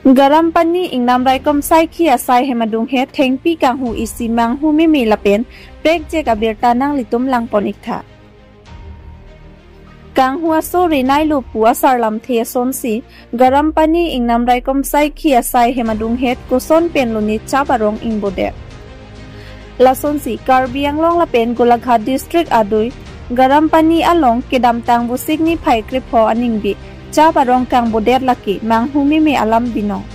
Garam pani ingnam raikom sai khi asai hemadung he thengpi kang hu isi mang hu mi lapen prek je ka berta nang litum lang ponik tha kang hu aso renai lu pu asar lam the son si garam pani ingnam raikom sai khi asai hemadung he koson pen luni cha barong ing bode lason si Karbi Anglong lapen Golaghat district adui garam pani along kedam tang busik ni phai kripho aningbi cha barong kang bodet laki mang humi me alam binong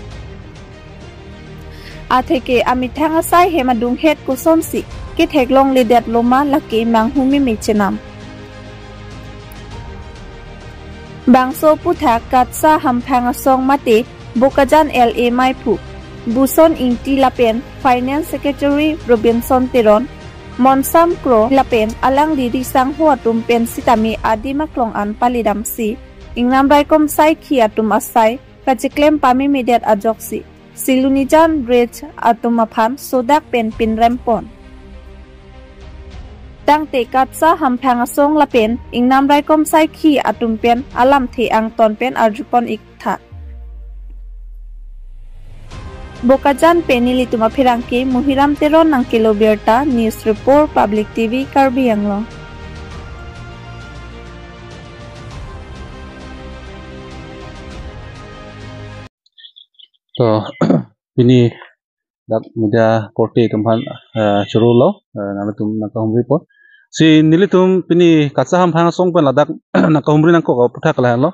atheke amithang asai hemadung het kuson si ki theklong lidet loma laki mang humi me chenam bangso puthak katsa hamphang asong mate bokajan la maipu buson ingti lapen finance secretary Robinson Tiron monsam kro lapen alang diri sang huatum pen sitami adi maklong an palidam si ingnam raikom sai khi atum asai kachiklem pami mediat ajoksi silunijan bridge atum aphan sodak pen pin rempon tangte katsa hamphang asong lapen ingnam raikom sai khi atum pen alam the ang ton pen arjupon iktha bokajan penili tuma phirangki muhiram teron nang kilo berta news report public tv Karbi Anglong So ini dak media korte kampan churu lo namatum nakahumri po si nilitum pini katsaham phang song pen ladak nakahumri nang ko putha kala lo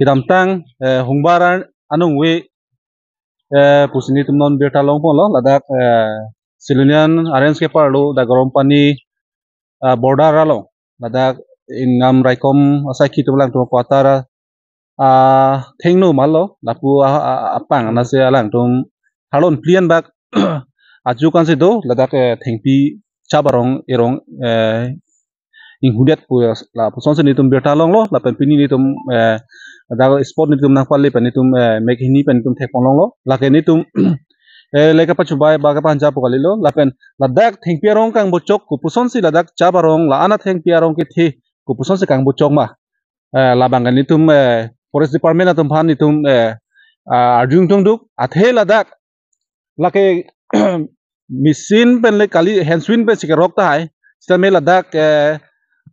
kidamtang hungbaran anung we pusini tumnon berta long po lo ladak silunian arrange ke parlo da garom pani border lo ladak ingam raikom asaki tumlang tum kwatara thengno malo lapu apang na se alang tum halon plian bak aju kan se do ladak thengpi chabarong erong inghudet pu la puson se nitum bertalong lo la penpini nitum da sport nitum na palle penitum mekhini penitum thekpolong lo la ke nitum leka pachubai baga panja pokali lo la pen ladak thengpiarong kang bocok ku puson si ladak chabarong la ana thengpiarong ke the ku puson se kang bocok ma la bangan nitum forest department atum phan nitum arjung tung duk athe ladak lake machine pen le kali handswin pe sikarok ta hai stame ladak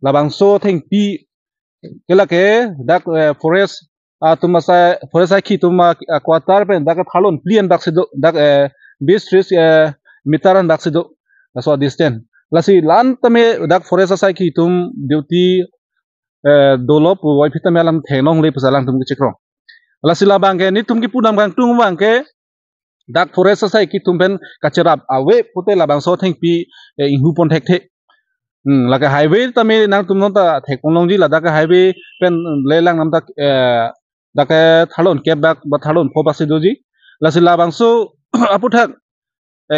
labangso thengpi kelake dak forest atum asa forest aki tum quarter pen dak thalon plien dak sedo dak 20-30 mitaran dak sedo so distance lasi lan tame dak forest asa ki tum duty dolop wai phita melam thenong le pusalang tum chikro lasila bangke ni tum ki pudam gang tung bangke dak forest sai ki tum pen kacharap awe pute labang so thengpi inhu pon thek the laka highway tame nang tum nota thekpolong ji ladak highway pen lelang nam tak dak thalon kep dak ba thalon phoba se doji lasila bang so aputhak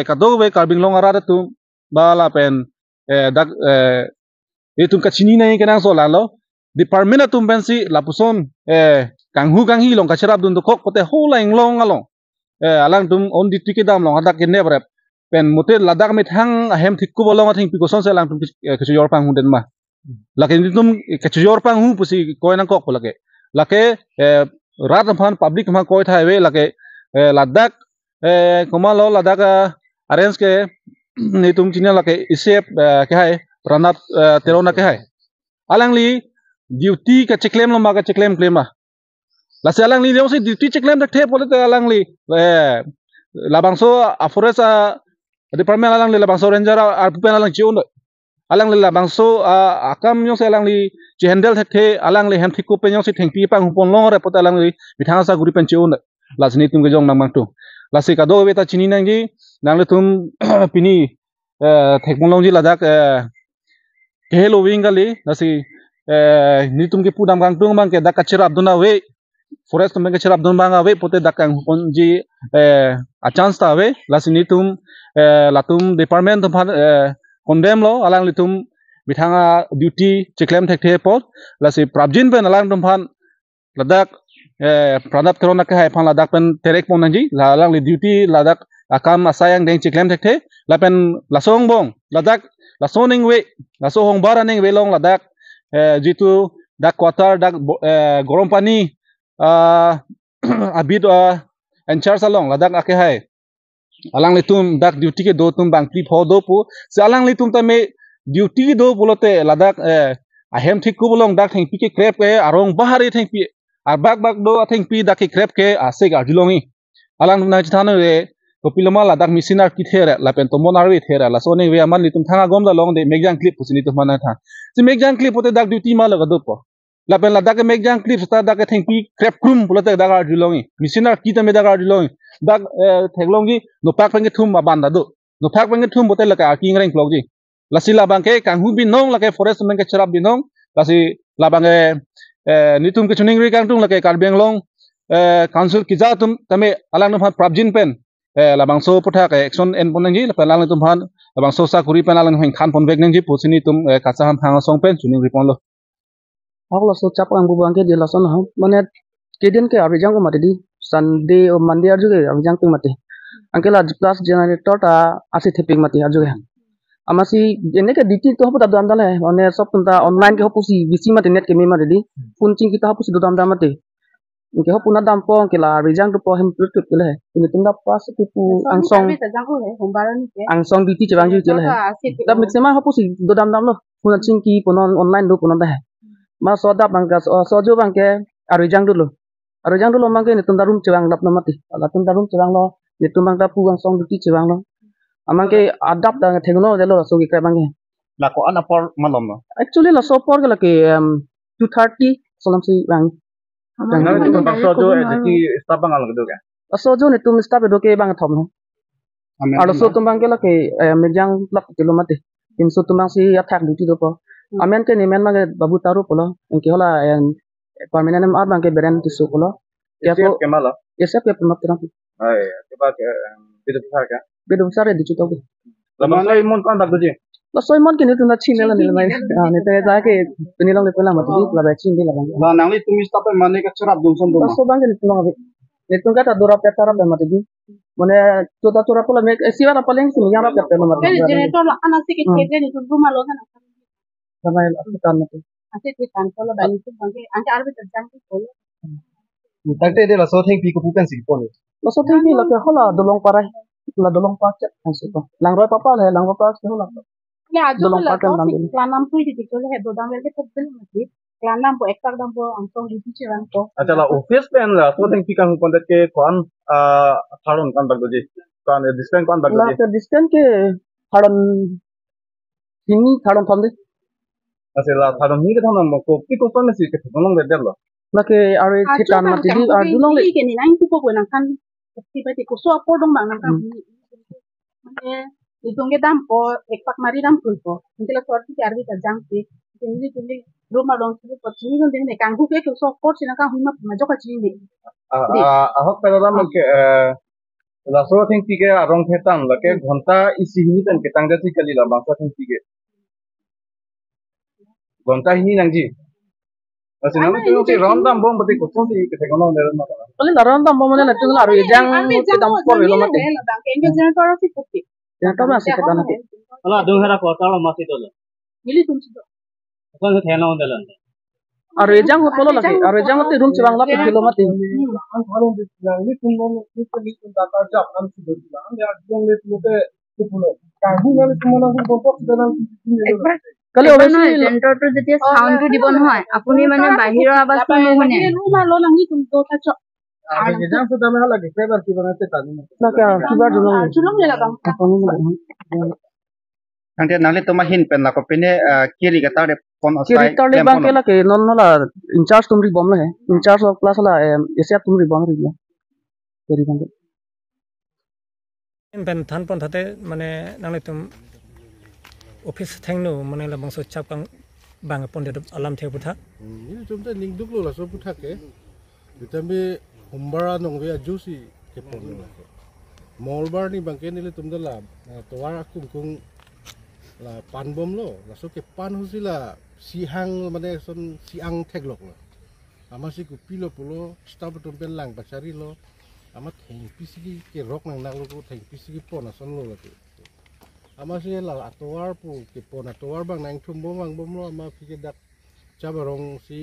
kadog we Karbing long ara tum bala pen dak tum kachini nai kenang so lalo department atum bensi lapuson kanghu kanghi long kacharap dun kok pote hola inglong along alang tum on di tike dam long adak kenne brep pen mote ladak mit hang ahem thikku bolong athing pikoson se lang tum kechu yor pang hunden ma lake tum kechu yor pang hu pusi koinang kok polake lake rat phan public ma koi thai we lake ladak komalo ladak arrange ke ni tum chinya lake isep ke hai pranat terona ke hai alang li duty ka cheklem lo maga cheklem klema la salang li leong se duty cheklem dak the pole alang li labangso aforesa department alang li labangso ranger ar pen alang chiun alang li labangso akam nyong se alang li chi handle thek the alang li hem thiku pe nyong se thengpi pang pon long re pot alang li bithang sa guri pen chiun la sini tum ge jong namang tu la se ka do beta chini nang gi nang le tum pini thekmolong ji ladak kehelo wingali la se nitum ke pudam kang tung bang ke dak kacirap duna we forest tum ke kacirap dun bang we pote dak kang ponji a chance ta we lasi nitum latum department tum condemn lo alang litum bithanga duty cheklem thek the pot lasi prabjin pen alang tum phan ladak pranap terona ke hai phan ladak pen terek ponanji alang li duty ladak akam asayang deng cheklem thek the lapen lasong bong ladak lasoning we laso hong baraning we long ladak jitu dak quarter dak gorom pani abid in charge along ladak ake hai alang le tum dak duty ke do tum bang pri pho do pu se alang le tum ta me duty do bulote ladak ahem thik ku bolong dak theng pi ke krep ke arong bahari theng pi ar bak do theng pi dak ke krep ke ase ga julongi alang na chithana re to piloma ladak misinar ki thera la pen to monar we thera la so ne we aman li tum thanga gom la long de megjang clip pusini to mana tha si megjang clip pote dak duty ma la ga do po la pen la dak megjang clip sta dak theng pi krep krum bulote dak ar julongi misinar ki ta me dak ar julongi dak theglongi no pak penge thum ma banda do no pak penge thum bote la ka ki ngreng klogji la si la bang ke kang hu bin nong la ke forest men ke charap bin nong la si la bang nitum ke chuning ri kang tung la ke kar beng long council ki ja tum tame alang no phat prabjin pen labang so putha ke action en pon ngi la lang tum phan labang so sa kuri pen alang heng khan pon bek ngi pusini tum kacha ham phang song pen chuning ri pon lo Aku so cap ang bubang ke dia lasan ha mane kedin ke abijang ko mati di Sunday o Monday arju ke abijang ping mati angke la plus generator ta asi theping mati arju ke amasi ene ke diti to hopu dam dam le mane sob tumta online ke hopu si bisi mati net ke me mati di phun ching kita hopu si dam dam mati ke hopu na dam po ke la abijang to po hem plut ke le ini tumda pas tipu angsong diti jebang ju le da maximum hopu si dam dam lo phun ching ki ponon online do ponon da ma soda bangka sojo bangke arujang dulu mangke ni tunda room cewang lap namati ala tunda room cewang lo ni tumbang ta puang song duti cewang lo amangke adap da thegno delo so ki kre bangke la ko ana por malom no actually la so por ke la ke 230 solam si bang na tum so jo ki stap bang al do ga sojo ni tum stap do ke bang thom alo so tumbang ke la ke mejang lap kilo mati in so tumbang si attack duti do po amen ke ni men mage babu taru polo engke hola permanent am bang ke beren tisu polo ya ko kemala yesap ke pemat terang ai ke ba ke bedo besar di cuto ke lamang lai mon kan dak je la soy mon ke ni tuna chin la ni mai ni te ja ke tuni long le pela mat di la ba chin di la bang la nang li tumi stap mane ka charap dum son do so bang ke ni tuna be ni tunga ta dora pe tarap mat di mane tota tora pola me siwa na paleng si yara pe pela mat di generator la ana se ke kede ni tu rumah lo sana sama apitan mat ase ke kan polo bani tu bangke ante arbe terjang tu polo takte de la so thing pi ko pupen si pon la so thing la ke hola dolong parai la dolong pa chat ang si to lang roi papa le lang papa ke hola le ajo la to si klanam tu di tikole he do dam le te mati klanam po ektak dam po angtong di ti chewang po acha la office pen la so thing pi kan pon ke kon tharon kan dak je kan distance kan dak la je ke distance ke tharon ini tharon thonde ase la tharon ni ke thon mo ko pi ko pon si ke thon le del lo la ke are thitan mati di ar dulong le ke ni nang tu po nang kan ti pa ti ko so po dong bang nang kan mane itong ke dam po ekpak mari dam pul po intela sorti ke arbi terjang ti ini rumah dong tu po chini kan ding ne kang hu ke so po sina ka huma ma joka chini ahok pera mo ke la so thing pi ke arong thetan la ke ghonta isi ni tan ke tang si kali la bang so thing pi ke ghonta hi nang ji ase nang tu ke ram dam bom bate ko so si ke te kono ne ma ole la ron dam mo ne tu la ri jang ti dam por lo mate ke generator si puti ya ta ba si ke dan ala dung hera ko talo masi to la mili tum si kon se thena on dalan are jang ho polo la ke are jang te room chang la pe kilo mate an tharon de ni tum no ni tum da ta ja an si do la an ya jong le tu te tu pulo ka hu na tu mona hu bo da na kale obviously generator যেতিয়া সাউন্ড দিব নহয় আপুনি মানে বাহিৰৰ আৱাজটো নুশুনে ৰুমা ল নাহি তুমি তো থাক আর যে জাম তো দামে লাগে ফেভার কি বানাতে তানি la ke kibar dulong চুলং লে লাগাম ante nale to ma hin pen la ko pene kiri ka tare pon ke ritar le bang ke la ke non la in charge tumri bom la hai in charge of class la ese tumri bom ri la keri bang ben than pon thate mane nangle tum office thengno mane la bangso chapkang bang pon de alam the putha ni chumta ningduk lo la so putha ke bitame humbara nongwe ajusi ke pon la molbar ni bangke ni le tumda la towar kung la pan bom lo la so ke pan husila sihang mane son siang theglok la amasi ku pilo polo stab tompel lang pasari lo ama theng pisigi ke rok nang nang lo ko theng pisigi pon ason lo ke amasi la atowar pu ke pon atowar bang nang thum bom lo ama phike dak chabarong si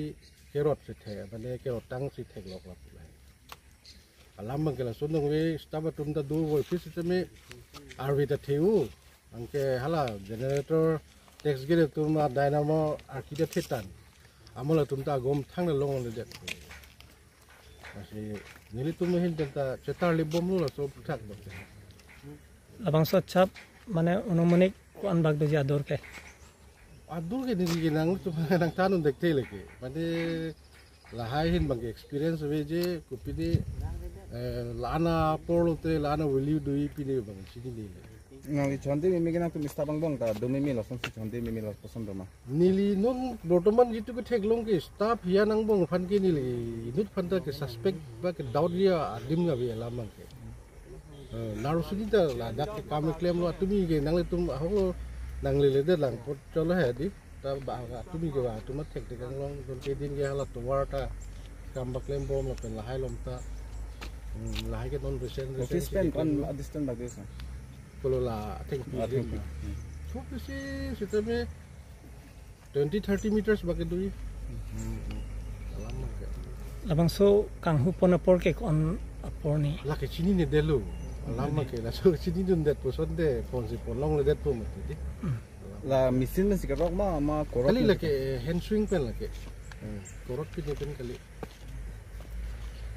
kerot se the mane kerot tang si theglok la alam bangke la sonong we staba tum da du wo office teme arwi ta theu angke hala generator text gere tuma dynamo arkida thetan amola tum ta gom thang la long le det asi nili tum hin ta chetar le bom lo so thak do labang so chap mane onomonik kuan bag do jador ke adur ke nili nang tu nang tanun dekte leke mane lahai hin bang experience we je kupidi lana polote lana will dui pini bang sini ni ngali chonde mimi gena tu mista bang bang ta do mimi la son chonde mimi la poson do ma nili non bortoman gitu ke theklong ke staff hiya nang bong phan ke nili inut phan ta ke suspect ba ke doubt dia adim nga be lamang ke naru sini ta la dak ke kam claim lo tumi ke nang le tum ho nang le de lang pot cholo he di ta ba tumi ke ba tuma thek te kang long don ke din ge hala to warta kam ba claim bom la pen la hai lom ta la hai ke non recent office pen on distance bag desa kalau la think so pesi setame 20-30 meters bagi dui labang so kang hu pon apor ke on apor ni la ke sini ne delu lama ke la so sini dun det poson de ponsi pon long le det po mati la mesin men sikarok ma korok kali la ke hand swing pen la ke korok pen kali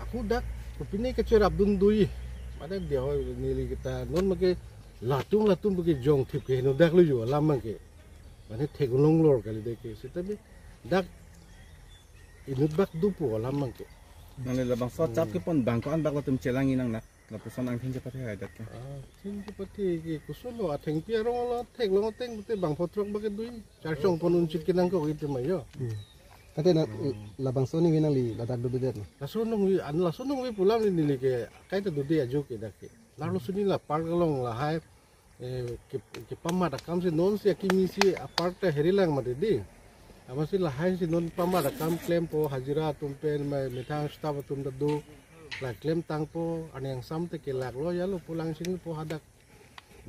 aku dak kupine ke cer abdun dui ada dia ho nili kita non make latung bagi jong thip ke no dak lu jo lama ke mane thegulong lor kali de ke setabe dak inut bak du po lama ke nang le bang so chap ke pon bang ko an bak la tum chelangi nang na la poson ang thin je pathe ha dak ke thin je pathe ke kusolo atheng pi ro la theglong teng te bang photrok bak dui char chong pon un chit ke nang ko ite mai yo Kate na labang soni winang li ladak du bidet na. La sonong wi pulang ni nili ke kai ta du dia jo ke dak ke la lo suni la park long la hai ke pamma da kam se non se kimi si apart ta herilang ma de di amasi la hai si non pamma da kam claim po hajira tumpen mai metang staff tum da do la claim tang po an yang sam te ke lak lo ya lo pulang sini po hadak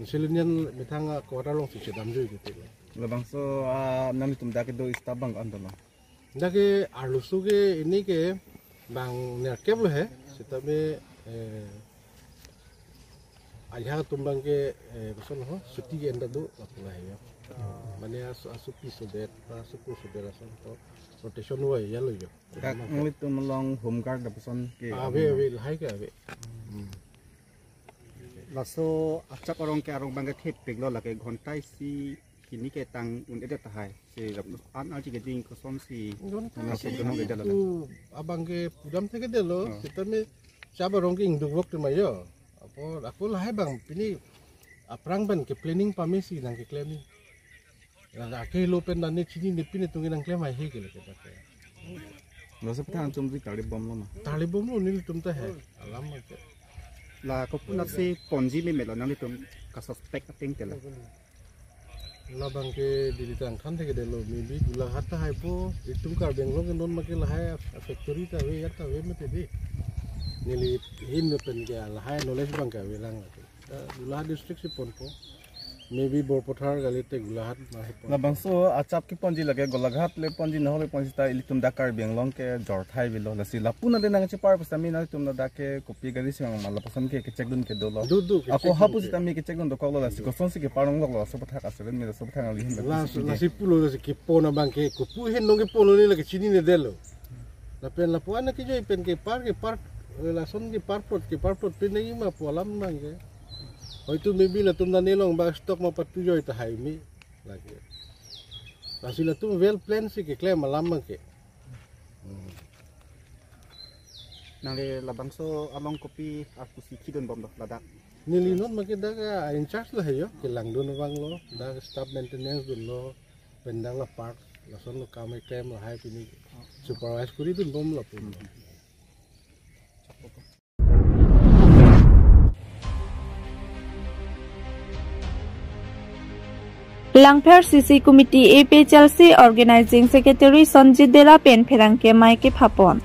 misalnya metang ko ta long si chedam jo gitu la bang so nam tum dak do istabang an do ma dake arlusu ke ini ke bang nerkep lo he setabe alha tumbang ke beson ho suti ke enda do lapula he mane asu piso det asu puso de la son to rotation wa ya lo yo dak nglit tum long home guard da beson ke ave hai ke ave laso acap orang ke arong bangga thep pek lo la ke ghontai si kini ke tang un ede tahai se an alji ke ding ko som si na se dono ke dala abang ke pudam te ke delo sitame chaba rong ke induk wok te mayo apo aku lah bang pini aprang ban ke planning pamesi nang ke claiming la ke lo pen dan ne chini ne pini tungi nang claim ai he ke le ke ta lo se phan tum di tali bom lo ma tali bom lo nil tum ta he alam ke la ko puna se ponji me melo nang tum ka suspect ating tela labang ke diri tang khan te ke delo maybe gula hatta hai po itum kar benglo ke non ma ke la hai factory ta we ya ta we me te di nili hin no pen ke la hai knowledge bang ka we lang gula district se pon po maybe borpothar gali te gula hat ma he la bang so achap ki ponji lage golaghat le ponji no le ponji ta ilitum dakar benglong ke jor thai bilo la si la puna de nang che par pasami na tum na dake copy gali sing ma la pasan ke check dun ke dolo du ako hapu si tami ke check dun do ko la si ko son si ke parong lo so patha ka se mi so patha ngali hin la si pulo si ke pona bang ke ko pu hen no ke polo ni la ke chini ne delo la pen la puana ke joi pen ke par la son ke par pot pen ni ma polam mang ke hoitu maybe la tum na nilong ba stock ma patu joi ta hai mi lagi masih la tum well plan si ke claim malam ke nang le labang so along kopi aku si kidon bom do lada nilinon ma ke daga in charge la heyo ke lang don bang lo da staff maintenance dun lo pendang la park la son lo kam claim la hai pini supervise kuri dun bom la pun Langpher CC Committee APHLC Organizing Secretary Sanjit Dela Pen Pherangke Maike Phapon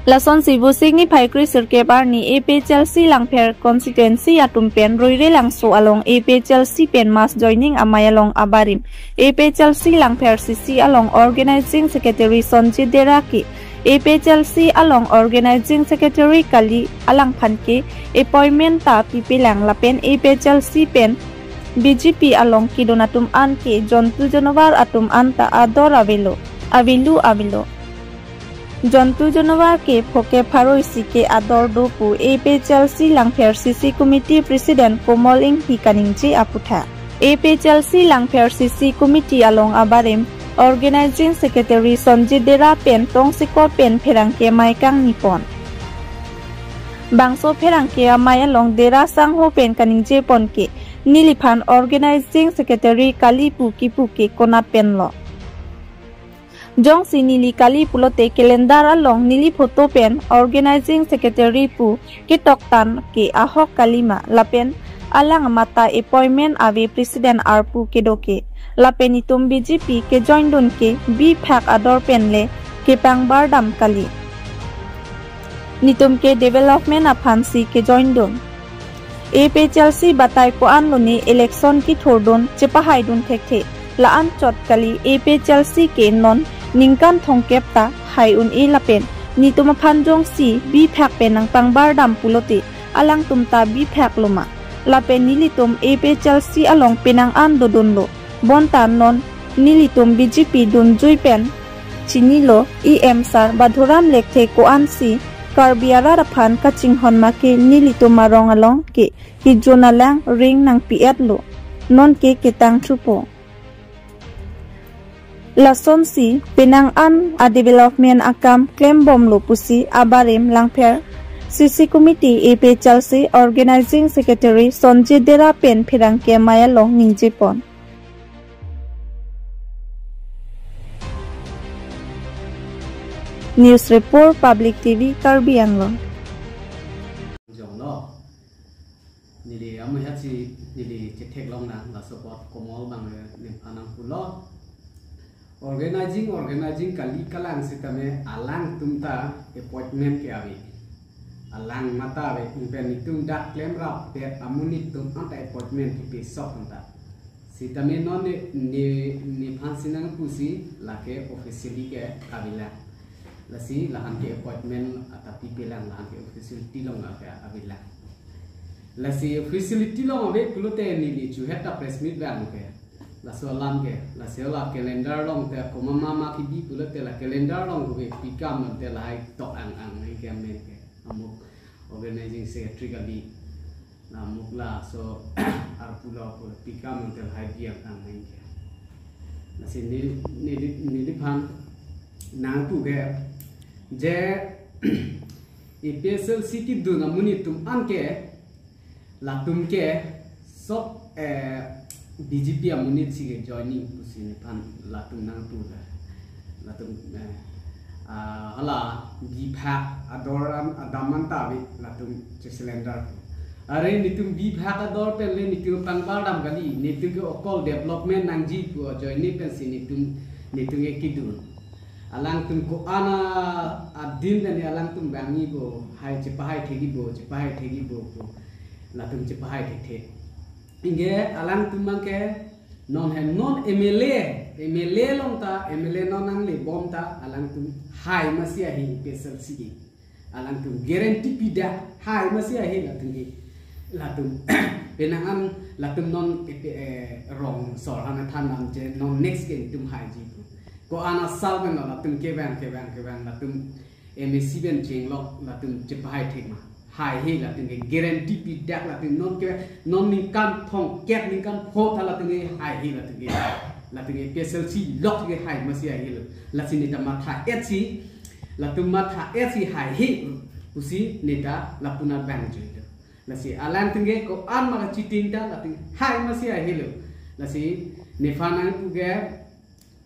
Lason Sibu Signi Phaikri Sirke Barni APHLC Langpher Constituency Atum Pen Roire Langso along APHLC Pen Mass Joining Amay along Abarim APHLC Langpher CC along Organizing Secretary Sanjit Dela Ki APHLC along organizing secretary kali alang phanke appointment ta pipilang lapen APHLC pen BJP along kidonatum an ke jontu janovar atum anta ador avilu jontu janovar ke phoke pharoisi ke ador dopu APHLC langpher CC committee president Komal Ing Hikaningsi aputha APHLC langpher CC committee along abarem organizing secretary Sonjit Dera pen tong sikor pen pherangke maikang nipon bangso pherangke mai along Dera sangho pen kaningje ponke niliphan organizing secretary kali puki kona pen lo jong si nili kali pulote calendar along nili photo pen organizing secretary pu ke toktan ke ahok kalima lapen alang mata appointment ave president arpu kedoke lapenitum BJP ke join dun ke bi phak ador penle ke pangbar dam kali nitum ke development aphansi ke join dun APHLC batai ko anloni election ki thordon chepahai dun thekhe la an chot kali APHLC ke non ningkan thongkepta haiun e lapen nitum phanjong si bi phak penang pangbar dam pulote alang tumta bi phak loma lapen nilitum APHLC along penang an dodonlo bonta non nilitum BJP dun juipen chinilo sar badhuram lekhe ko ansi karbiara raphan kaching honma ke nilitum marong along ke hijona lang ring nang piat lo non ke ketang chupo lason si penang an a development akam claim bom lo pusi abarem langpher CC committee APHLC organizing secretary Sonjit Dera pen phirangke maya long ningjepon News Report Public TV Karbi Anglong. Jonglo. Nili amu hati nili cetek long na la support komol bang ne anang pulo. Organizing kali kalang sitame alang tumta appointment ke avi. Alang mata ave impen itum dak claim rap pe amunit tum anta appointment ki pe sok anta. Sitame non ne phansinang pusi lake officially ke avila. Lasi lahan ke appointment tapi pelang lahan ke facility long apa avila lasi facility long ave kulote ni chu heta press meet bang ke laso lam ke lasola calendar long te komama ki di kulote la calendar long ke pikam te la hai tok ang ke men ke amuk organizing secretary kali na mukla so arpula ko pikam te hai dia ang ke lasi ni phan nang tu ke je APHLC ki dun amuni tum anke la tum ke sok BJP amuni sige joining pusin pan la tum nang tu la tum hala bipha adoran adaman tabi la tum cylinder are nitum bipha ador pelle nitum pangbaram gali nitum ke okol development nangji ku joining pen sinitum nitum ke kidun alang tum ko ana adin dan alang tum bangi bo hai chepahai thegi bo ko la tum chepahai the inge alang tum mangke non MLA long ta MLA non nang le bom ta alang tum hai masia hi PSLC alang tum guarantee pida hai masia hi la tum penangan la tum non rong sor ana than nam je non next game tum hai ji ko ana salben la tum ke bang la tum MSC ben cheng lok la tum chepahai thek ma hai he la tum guarantee pi dak la tum non ning kan thong ket ning kan pho tha la tum hai he la tum PSLC lok ge hai ma sia he la sin ta ma tha SC la tum ma tha SC hai he usi neta la puna bang je la si alan tum ge ko an ma chiting ta la tum hai ma sia he la si nefana pu ge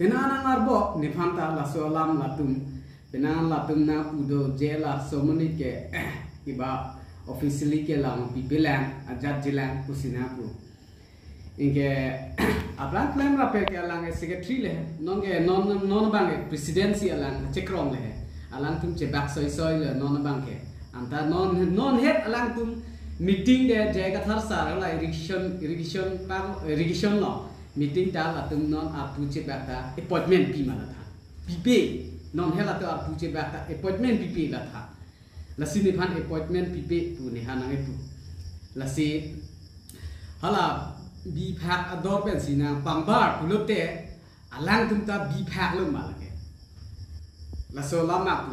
penanang arbo nefanta la solam latum penang latum na udo jela somoni ke iba officially ke lang pipilang ajat jelang pusina pu inge abang claim rape ke alang secretary le non bang presidency alang chekrong le alang tum chebak soy le non bang ke anta non het alang tum meeting de jaga thar sar la irrigation law meeting ta la tum non apu chebak ta appointment pi mana tha pipe non hela to apu che ba appointment pipi la tha la si ni phan appointment pipi pu ni hanang pu la si hala bi phak ador pen si na pangbar pulop te alang tum ta bi phak lo ma la ke la so la ma pu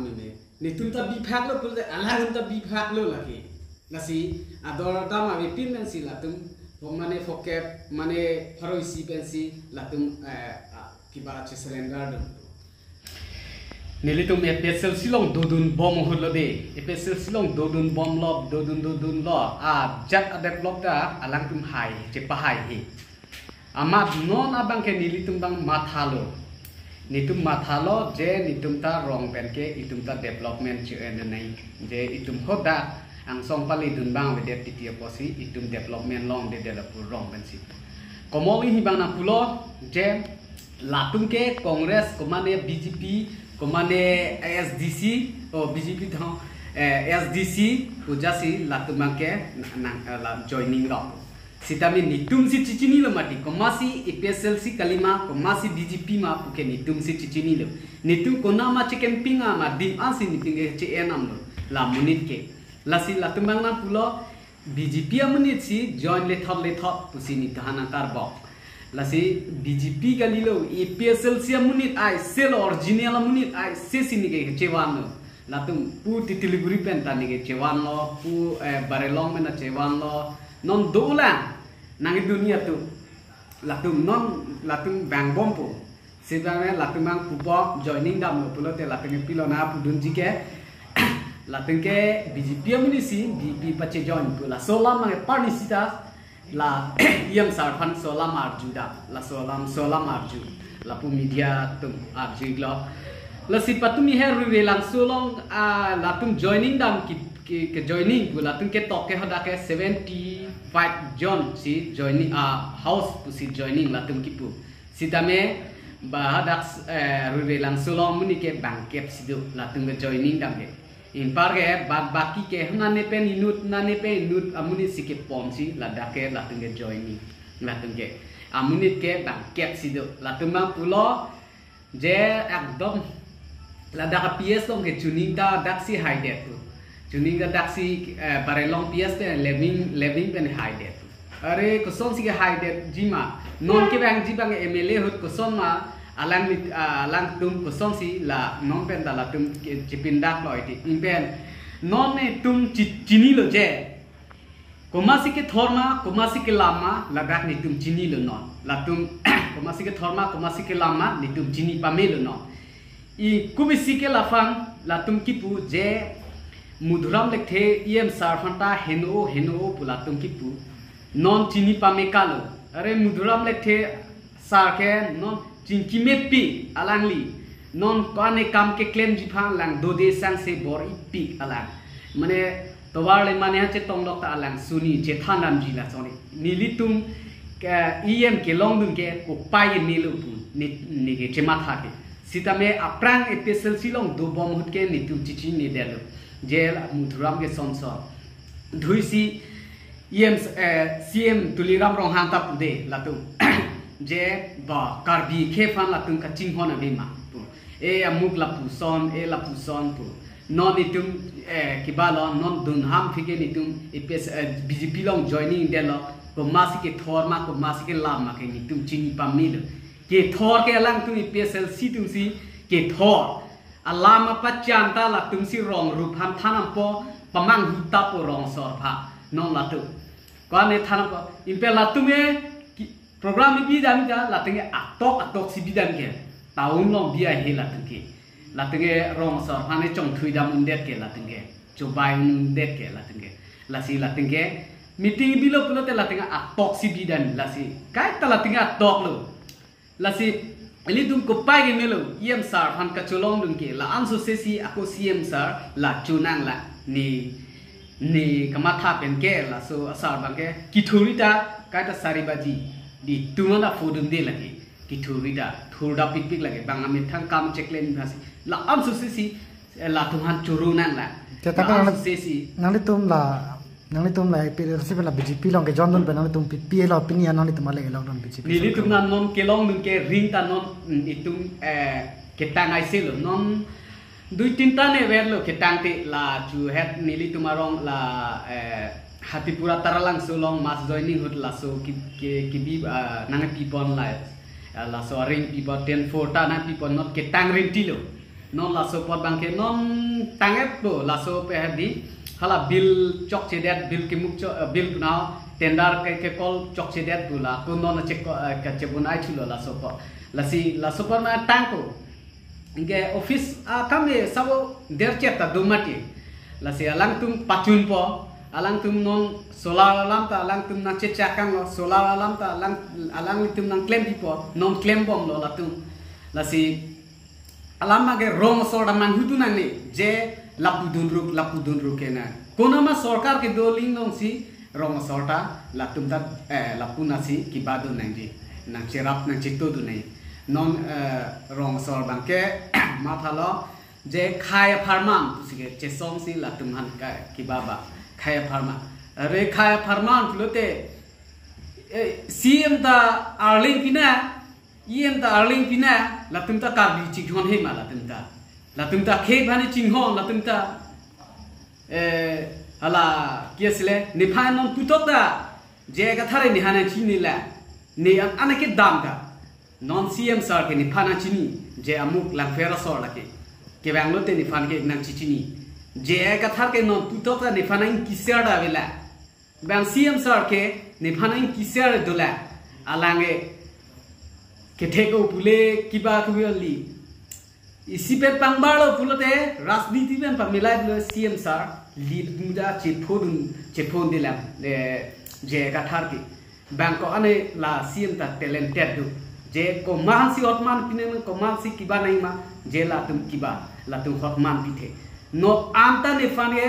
ni tum ta bi phak lo pul te alang tum ta bi phak lo la ke la si ador ta ma bi pin men si la tum mane fokep mane faroi si pen si la tum kiba che cylinder dum nilitum epesel silong dodun bom hulode epesel silong dodun bom lob dodun lo jat develop da alang tum hai che pahai hi amat non abang ke nilitum bang mathalo nitum mathalo je nitum ta rong pen ke itum ta development che enai je itum hoda ang song pali dun bang we det titia posi itum development long de develop rong pen si komoli hi bang na pulo je latum ke congress komane bjp komane SDC o BJP thong SDC ujasi latumake la joining lo sitami nitum si chichini lo mati komasi EPSLC kalima komasi BJP ma puke nitum si chichini lo nitum kona ma chicken pinga ma dim asi nipinge che enam lo la munit ke lasi latumang na pulo BJP amunit si join le thot pusi ni kahana karbo lasi BJP galilo EPSLC amunit ai sel original amunit ai sesini ke chewan lo latum pu titiliburi penta ni ke chewan lo pu barelong mena chewan lo non dola nang dunia tu latum bang bompo sebane latumang pupo joining dam lo pulo te latung pilona pudun jike latung ke BJP amunit si BP pache join pula sola mang parnisita la yang sarpan solam arjuda la solam arju la pu media tum arju glo la si patumi her relang solong la tum joining dam ki joining la tum ke tok ke hoda ke 75 jon si joining house pu si joining la tum ki pu sitame ba hadak relang solong muni ke bangkep sidu la tum ke joining dam ke in parge bad baki ke nane pen inut amuni sike pomsi ladake latung ke joining latung ke amunit ke bangkep sido latung mang pulo je ekdom ladaka PS long ke tuning da daksi high det tu tuning da daksi barelong PS te living pen high det are koson sike high det jima non ke bang jibang MLA hot koson ma alang tum koson si la non pen da la tum chipindak loi ti impen non ne tum chini lo je komasi ke thorma komasi ke lama la dak ni tum chini lo non la tum komasi ke thorma komasi ke lama ni tum chini pame lo non I kubisi ke la fang la tum kipu je mudhuram lekhe em sarfanta heno pula tum kipu non chini pame kalo are mudhuram lekhe sarke non Cinki mepi alangli non kane kam ke claim jipang lang dode sang se bor ipi alang mane towar le mane che tong lok ta alang suni che thanam ji la soni nilitum ka em ke long dun ke ko pai nilu pu ni ke che matha ke sitame aprang epsel silong do bom hut ke nitum chichi ni delo jel mudhuram ke sonso dhuisi em CM tuliram rong hang ta pude latum je ba karbi khefan la tum ka ching hona be ma pu e amuk la puson pu non itum kibalo non dun ham fige nitum epes BJP long joining de lo ko masi ke thorma ko masi ke lama ke nitum chini pamil ke thor ke lang tum epsl si tum si ke thor alama pachanta la tum si rong rup ham thanam po pamang huta po rong sor pha non la tu ko ne thanam po impel la tum e program ini bidan ka latenge atok si bidan ke taun long dia he latenge rong sor hane chong thui dam undet ke latenge cobai undet ke latenge meeting bilo pulo te latenge atok si bidan lasi kai ta latenge atok lo lasi eli dum ko pai ge melo yem sar han ka cholong dum ke la anso sesi ako CM sar la chunang la ni kamatha pen ke la so asar bang ke kithurita kai ta saribaji di tumanda fodum de lagi kithurida thurda pipik lagi bang amit thang kam cheklen bhasi la am su sisi la tuhan churunan la ta ka sisi nang tum la PLC la BJP long ke jon don pe nang tum PL opinion nang tum la long don BJP ni tum nan non ke long nun ke ring ta non itum ketang ai se lo non dui tinta ne ver lo ketang te la chu het nili tumarong la Hatipura taralang sulong mas joining hut la so ki bi nang pipon la so ring pipon 10 ta na pipon not ketang ring tilo non la so pot bangke non tangep to la so pe di hala bil chok chedet bil kimuk bil now tendar ke kol chok chedet bula ko non chek ka chebunai chulo la so po na tangko inge office kame sabo dercheta dumati la si alang tum pachun po alang tum non solar alam ta alang tum na chechakang lo solar alam ta alang tum nang claim pipo non claim bom lo la tum la si alam mage rong sorda man hutu nang ni je lapudun ruk kena kono ma sarkar ke doling nong si rong sorta la tum ta lapuna si kibadu nang ji nang cherap nang chito du nei non rong sor bangke mathalo je khaya pharman sige che song si la tum han ka kibaba khaya pharma re khaya pharman flote CM ta arling pina EM ta arling pina la tum ta ka bi chi ghon he ma la tum ta khe bani ching hon la tum ta ala kiesle ni phan non putok da je ga thare ni hana chi ni la ni an ke dam ka non CM sar ke ni phana chini je amuk lang fera sor la ke banglo te ni phan ke nang chi chini je ka thar ke non putok da ni phana in kisar da vela bang CM sar ke ni phana in kisar dola alange ke theko pule kiba kuali isi pe pangbalo pulote rasniti ben pamilai lo CM sar lead muda chepon dilam je ka thar ke bang ko ane la CM ta talented do je ko man si otman pinen ko man si kiba nai ma je la tum kiba la tum hotman pithe no amta ne fane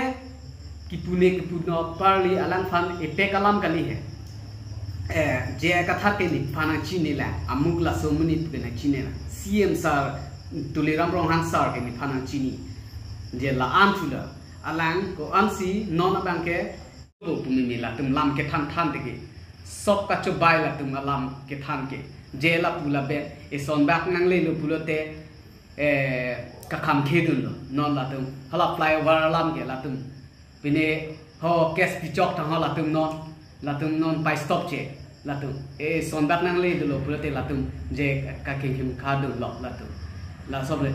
ki puno parli alang fan ete kalam kali hai je ka thar ke ni fana chine la amuk la so muni pena chine la CM sar tuliram rong han sar ke ni fana chini je la am chula alang ko ansi non abang ke bo pumi la tum lam ke than de sop ka chobai la tum lam ke than ke je la pula be e son bak nang le lo pulote ka kham khedun lo non la tum hala flyover lam ke la tum pine ho kes pichok thang la tum non pai stop che la tum e son bak nang le lo pulote la tum je ka ke khim kha do lo la tum la sob le